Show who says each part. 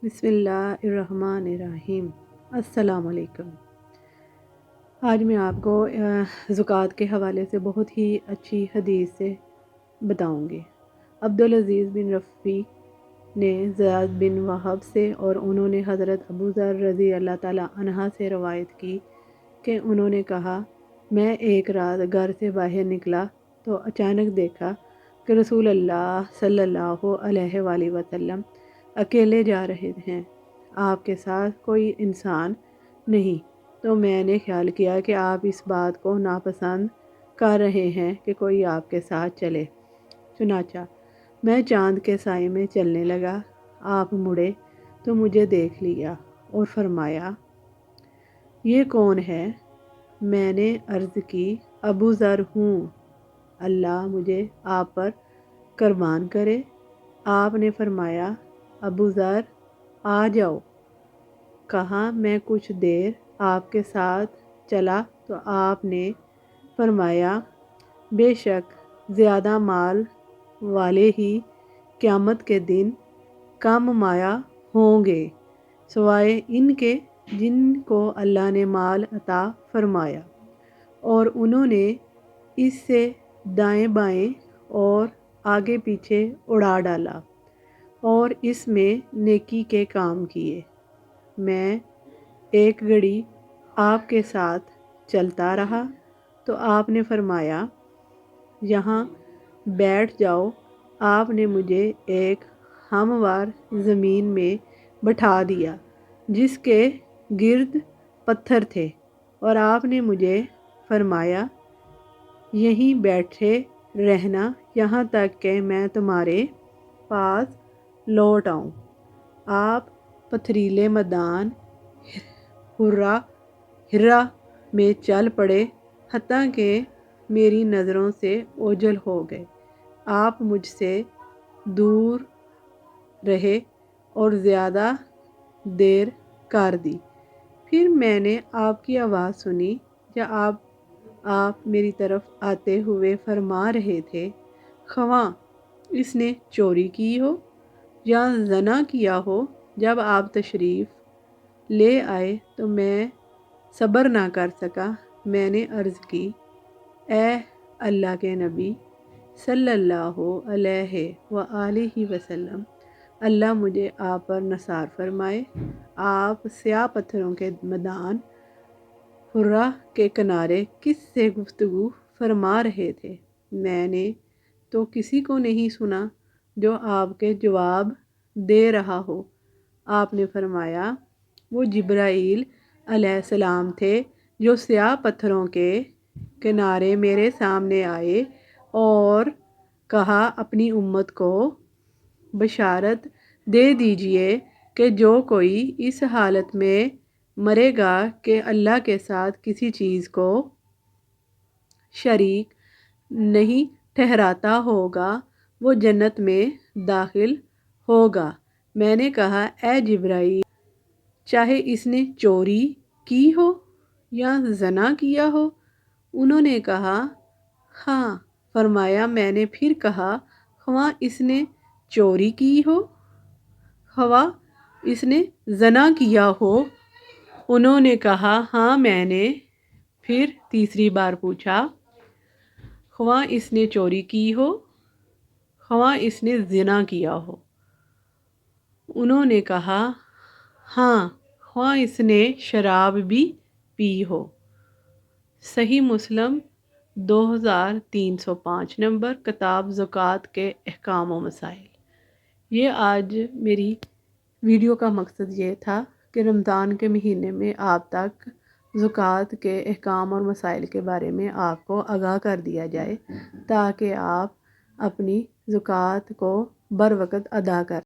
Speaker 1: بسم اللہ الرحمن الرحیم۔ السلام علیکم۔ آج میں آپ کو زکوٰۃ کے حوالے سے بہت ہی اچھی حدیث سے بتاؤں گی۔ عبدالعزیز بن رفیع نے زیاد بن وہب سے اور انہوں نے حضرت ابو ذر رضی اللہ تعالیٰ عنہ سے روایت کی کہ انہوں نے کہا، میں ایک رات گھر سے باہر نکلا تو اچانک دیکھا کہ رسول اللہ صلی اللہ علیہ وآلہ وسلم اکیلے جا رہے ہیں، آپ کے ساتھ کوئی انسان نہیں۔ تو میں نے خیال کیا کہ آپ اس بات کو ناپسند کر رہے ہیں کہ کوئی آپ کے ساتھ چلے۔ چنانچہ میں چاند کے سائے میں چلنے لگا، آپ مڑے تو مجھے دیکھ لیا اور فرمایا، یہ کون ہے؟ میں نے عرض کی، ابو ذر ہوں، اللہ مجھے آپ پر قربان کرے۔ آپ نے فرمایا، ابو ذر آ جاؤ۔ کہا، میں کچھ دیر آپ کے ساتھ چلا تو آپ نے فرمایا، بے شک زیادہ مال والے ہی قیامت کے دن کم مایہ ہوں گے، سوائے ان کے جن کو اللہ نے مال عطا فرمایا اور انہوں نے اس سے دائیں بائیں اور آگے پیچھے اڑا ڈالا اور اس میں نیکی کے کام کیے۔ میں ایک گھڑی آپ کے ساتھ چلتا رہا تو آپ نے فرمایا، یہاں بیٹھ جاؤ۔ آپ نے مجھے ایک ہموار زمین میں بٹھا دیا جس کے گرد پتھر تھے اور آپ نے مجھے فرمایا، یہیں بیٹھے رہنا یہاں تک کہ میں تمہارے پاس لوٹ آؤں۔ آپ پتھریلے میدان ہرا میں چل پڑے حتیٰ کہ میری نظروں سے اوجھل ہو گئے۔ آپ مجھ سے دور رہے اور زیادہ دیر کر دی۔ پھر میں نے آپ کی آواز سنی یا آپ میری طرف آتے ہوئے فرما رہے تھے، خواہ اس نے چوری کی ہو یا زنا کیا ہو۔ جب آپ تشریف لے آئے تو میں صبر نہ کر سکا۔ میں نے عرض کی، اے اللہ کے نبی صلی اللہ علیہ وآلہ وسلم، اللہ مجھے آپ پر نثار فرمائے۔ آپ سیاہ پتھروں کے میدان ہرا کے کنارے کس سے گفتگو فرما رہے تھے؟ میں نے تو کسی کو نہیں سنا جو آپ کے جواب دے رہا ہو۔ آپ نے فرمایا، وہ جبرائیل علیہ السلام تھے جو سیاہ پتھروں کے کنارے میرے سامنے آئے اور کہا، اپنی امت کو بشارت دے دیجئے کہ جو کوئی اس حالت میں مرے گا کہ اللہ کے ساتھ کسی چیز کو شریک نہیں ٹھہراتا ہوگا، وہ جنت میں داخل ہوگا۔ میں نے کہا، اے جبرائیل، چاہے اس نے چوری کی ہو یا زنا کیا ہو؟ انہوں نے کہا، ہاں۔ فرمایا، میں نے پھر کہا، خواہ اس نے چوری کی ہو خواہ اس نے زنا کیا ہو؟ انہوں نے کہا، ہاں۔ میں نے پھر تیسری بار پوچھا، خواہ اس نے چوری کی ہو خواہ اس نے زنا کیا ہو؟ انہوں نے کہا، ہاں، خواہ اس نے شراب بھی پی ہو۔ صحیح مسلم 2305 نمبر، کتاب زکوٰۃ کے احکام و مسائل۔ یہ آج میری ویڈیو کا مقصد یہ تھا کہ رمضان کے مہینے میں آپ تک زکوٰۃ کے احکام اور مسائل کے بارے میں آپ کو آگاہ کر دیا جائے تاکہ آپ اپنی زکوٰۃ کو بروقت ادا کر